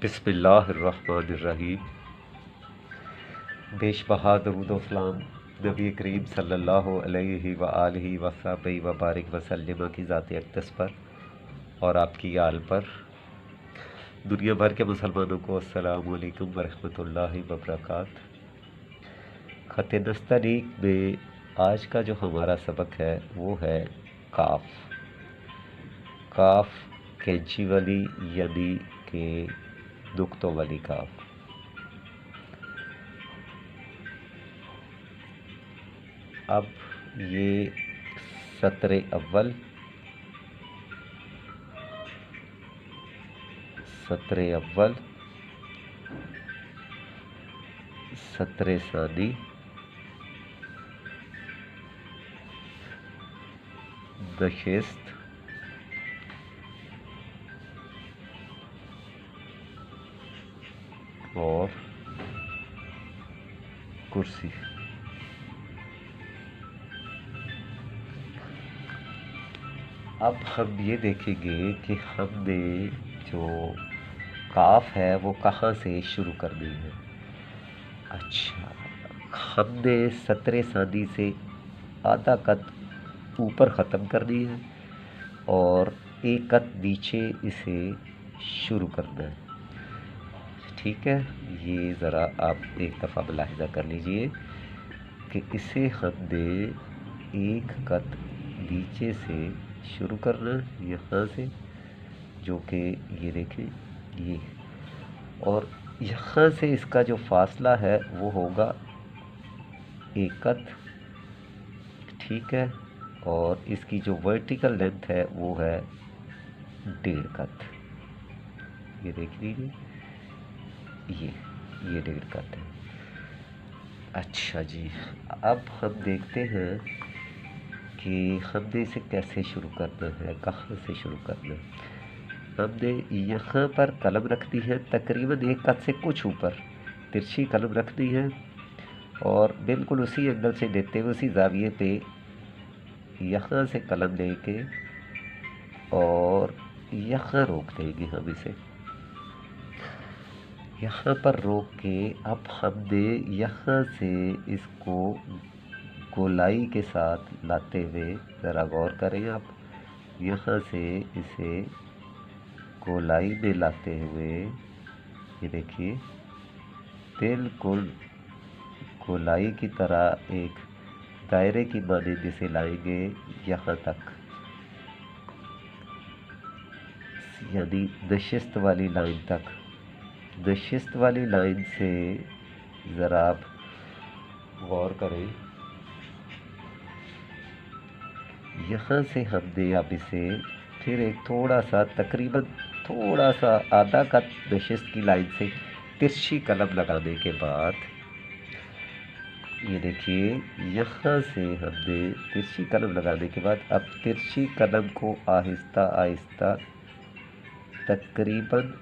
बिस्मिल्लाहिर्रहमानिर्रहीम। बेशबहा दरूद व सलाम नबी करीम सल्लल्लाहु अलैहि व आलिहि वसहबिहि व बारिक वसल्लम की ज़ात अक़दस पर और आपकी आल पर। दुनिया भर के मुसलमानों को अस्सलामु अलैकुम व रहमतुल्लाहि व बरकातहू। ख़त नस्तलीक में आज का जो हमारा सबक है वो है काफ। काफ कैंची वाली यानी कि नुक्तों वाली काफ। अब ये सत्र अव्वल, सत्र सानी, नशिस्त, और कुर्सी। अब हम ये देखेंगे कि हमने जो काफ है वो कहाँ से शुरू करनी है। अच्छा, हमने सत्र सानी से आधा कत ऊपर ख़त्म करनी है और एक कत नीचे इसे शुरू करना है। ठीक है, ये ज़रा आप एक दफ़ा मुलाहिज़ा कर लीजिए कि इसे हमने एक कत नीचे से शुरू करना है, यहाँ से, जो कि ये देखें ये, और यहाँ से इसका जो फासला है वो होगा एक कत। ठीक है, और इसकी जो वर्टिकल लेंथ है वो है 1.5 कत। ये देख लीजिए, ये 1.5 कत है। अच्छा जी, अब हम देखते हैं कि हमने इसे कैसे शुरू करना है, कहाँ से शुरू करना है। हमने यहाँ पर कलम रखनी है तकरीबन एक कत से कुछ ऊपर, तिरछी कलम रखनी है और बिल्कुल उसी एंगल से देते हुए उसी जाविये पे यहाँ से कलम लेके और यहाँ रोक देंगे हम इसे। यहाँ पर रोक के अब हमने यहाँ से इसको गोलाई के साथ लाते हुए, ज़रा गौर करें आप, यहाँ से इसे गोलाई में लाते हुए ये देखिए बिल्कुल गोलाई की तरह एक दायरे की मानिंद इसे लाएंगे यहाँ तक, यानी नशिस्त वाली लाइन तक। नशिस्त वाली लाइन से ज़रा आप गौर करें, यहाँ से हमने अब इसे फिर एक थोड़ा सा, तकरीबन थोड़ा सा आधा कत नशिस्त की लाइन से तिरछी कलम लगाने के बाद ये देखिए यहाँ से हमने तिरछी कलम लगाने के बाद अब तिरछी कलम को आहिस्ता आहिस्ता तकरीबन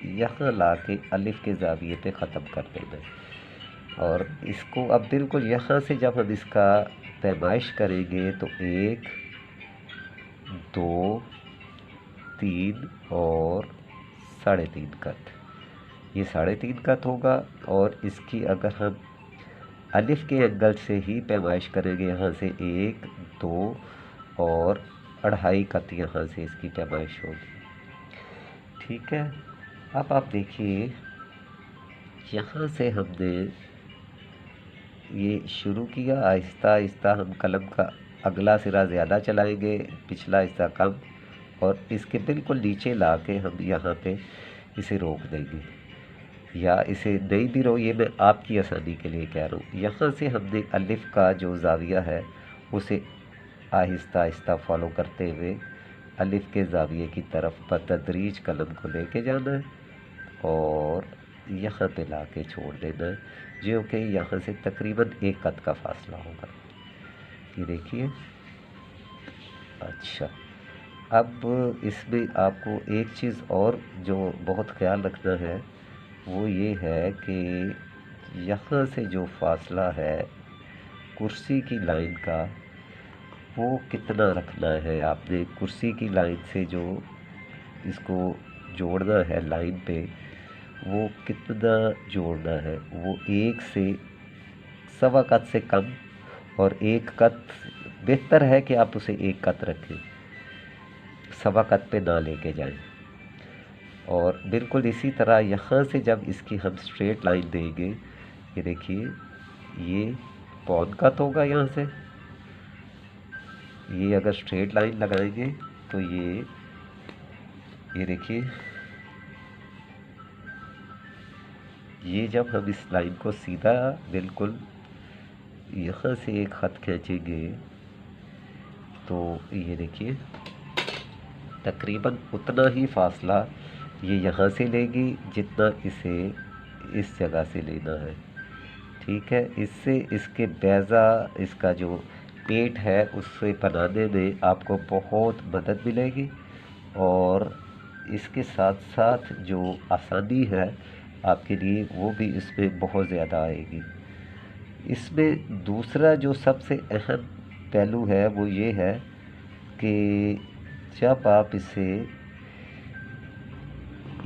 यहाँ ला के अलिफ के ज़ाविये पे ख़त्म कर देना। और इसको अब बिल्कुल यहाँ से जब हम इसका पैमाइश करेंगे तो 1, 2, 3 और 3.5 कत, ये 3.5 कत होगा। और इसकी अगर हम अलिफ के एंगल से ही पैमाइश करेंगे, यहाँ से 1, 2 और 2.5 कत यहाँ से इसकी पैमाइश होगी। ठीक है, अब आप देखिए यहाँ से हमने ये शुरू किया, आहिस्ता आहिस्ता हम कलम का अगला सिरा ज़्यादा चलाएंगे, पिछला हिस्सा कम, और इसके बिल्कुल नीचे ला के हम यहाँ पे इसे रोक देंगे, या इसे नहीं भी रो, ये मैं आपकी आसानी के लिए कह रहा हूँ। यहाँ से हमने अलिफ का जो ज़ाविया है उसे आहिस्ता आहिस्ता फॉलो करते हुए अलिफ के ज़ाविये की तरफ बतदरीज कलम को लेके जाना है और यहाँ पे ला के छोड़ देना है, जो कि यहाँ से तकरीबन 1 कत का फासला होगा। ये देखिए। अच्छा, अब इसमें आपको एक चीज़ और जो बहुत ख्याल रखना है वो ये है कि यहाँ से जो फासला है कुर्सी की लाइन का वो कितना रखना है आपने। कुर्सी की लाइन से जो इसको जोड़ना है लाइन पे, वो कितना जोड़ना है, वो 1 से सवा कत से कम, और 1 कत बेहतर है कि आप उसे 1 कत रखें, सवा कत पे ना लेके जाएं। और बिल्कुल इसी तरह यहाँ से जब इसकी हम स्ट्रेट लाइन देंगे, ये देखिए ये पौन कत होगा, यहाँ से ये अगर स्ट्रेट लाइन लगाएंगे तो ये देखिए, ये जब हम इस लाइन को सीधा बिल्कुल यहाँ से एक खत खींचेंगे तो ये देखिए तकरीबन उतना ही फासला ये यहाँ से लेगी जितना इसे इस जगह से लेना है। ठीक है, इससे इसके बेज़ा, इसका जो पेट है उससे बनाने में आपको बहुत मदद मिलेगी, और इसके साथ साथ जो आसानी है आपके लिए वो भी इसमें बहुत ज़्यादा आएगी। इसमें दूसरा जो सबसे अहम पहलू है वो ये है कि जब आप इसे,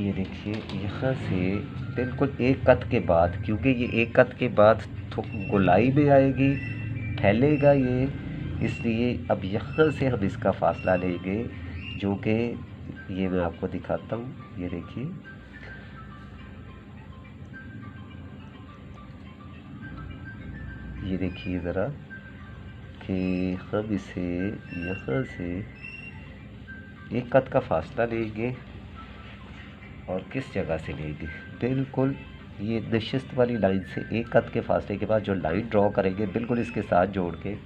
ये देखिए यहाँ से बिल्कुल 1 कत के बाद, क्योंकि ये 1 कत के बाद गोलाई में आएगी, फैलेगा ये, इसलिए अब यहाँ से हम इसका फासला लेंगे, जो कि ये मैं आपको दिखाता हूँ। ये देखिए ये देखिए ज़रा कि हम इसे यहाँ से 1 कत का फासला लेंगे, और किस जगह से लेंगे, बिल्कुल ये नशिस्त वाली लाइन से 1 कत के फासले के बाद जो लाइन ड्रॉ करेंगे बिल्कुल इसके साथ जोड़ के,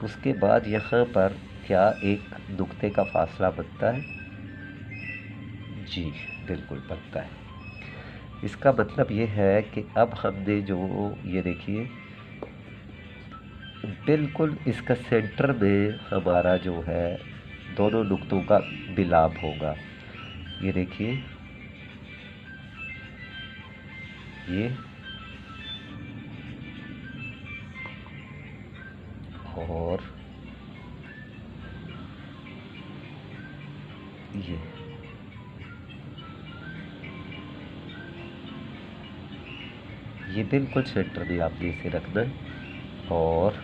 उसके बाद यहाँ पर क्या एक नुक्ते का फासला बनता है, जी बिल्कुल बनता है। इसका मतलब ये है कि अब हमने जो, ये देखिए बिल्कुल इसका सेंटर में हमारा जो है दोनों नुक्तों का मिलाप होगा। ये देखिए ये, और ये बिल्कुल सेंटर में आपने इसे रखना है। और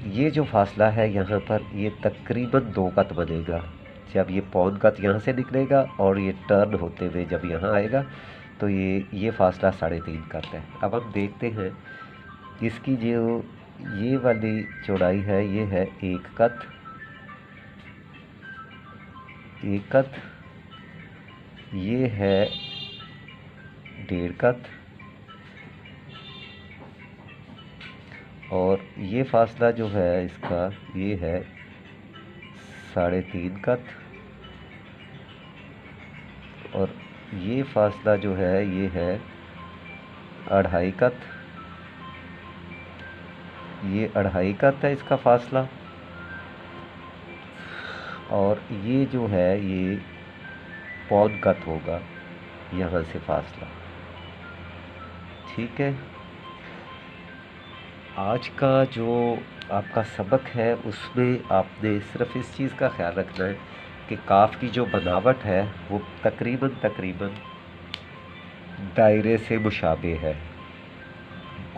ये जो फासला है यहाँ पर, ये तकरीबन 2 कत बनेगा। जब ये पौन कत यहाँ से निकलेगा और ये टर्न होते हुए जब यहाँ आएगा तो ये फासला 3.5 कत है। अब हम देखते हैं इसकी जो ये वाली चौड़ाई है, ये है 1 कत, 1 कत, ये है 1.5 कत, और ये फासला जो है इसका ये है 3.5 कत, और ये फासला जो है ये है 2.5 कत, ये 2.5 कत है इसका फासला, और ये जो है ये पौन कत होगा यहाँ से फासला। ठीक है, आज का जो आपका सबक है उसमें आपने सिर्फ इस चीज़ का ख्याल रखना है कि काफ की जो बनावट है वो तकरीबन दायरे से मुशाबे है,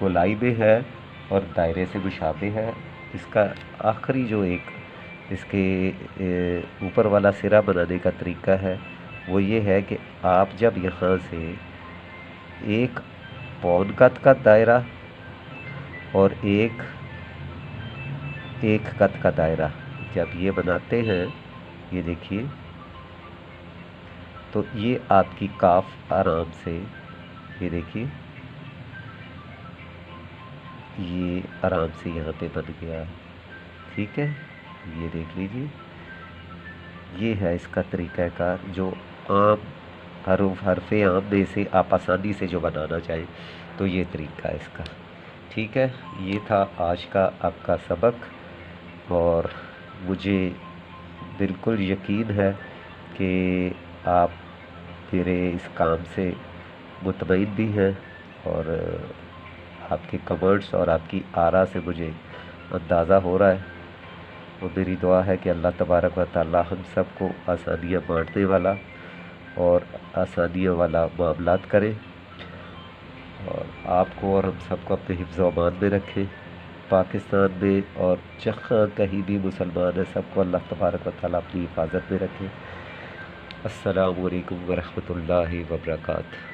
गोलाई में है और दायरे से मुशाबे है। इसका आखिरी जो एक इसके ऊपर वाला सिरा बनाने का तरीका है वो ये है कि आप जब यहाँ से एक पौन कत का दायरा और एक कत का दायरा जब ये बनाते हैं, ये देखिए, तो ये आपकी काफ आराम से, ये देखिए ये आराम से यहाँ पे बन गया। ठीक है, ये देख लीजिए, ये है इसका तरीक़ाकार जो आम हरफ़े आम में से आप आसानी से जो बनाना चाहें, तो ये तरीका है इसका। ठीक है, ये था आज का आपका सबक, और मुझे बिल्कुल यकीन है कि आप मेरे इस काम से मुतमईन भी हैं, और आपके कमेंट्स और आपकी आरा से मुझे अंदाज़ा हो रहा है। और मेरी दुआ है कि अल्लाह तबारक व तआला हम सबको आसानियाँ बाँटने वाला और आसानियों वाला मामलात करें, और आपको और हम सबको अपने हिफ्ज़ व अमान में रखें। पाकिस्तान में और जहाँ कहीं भी मुसलमान है, सबको अल्लाह तबारक व तआला अपनी हिफाजत में रखे। अस्सलामु अलैकुम व रहमतुल्लाहि व बरकातहू।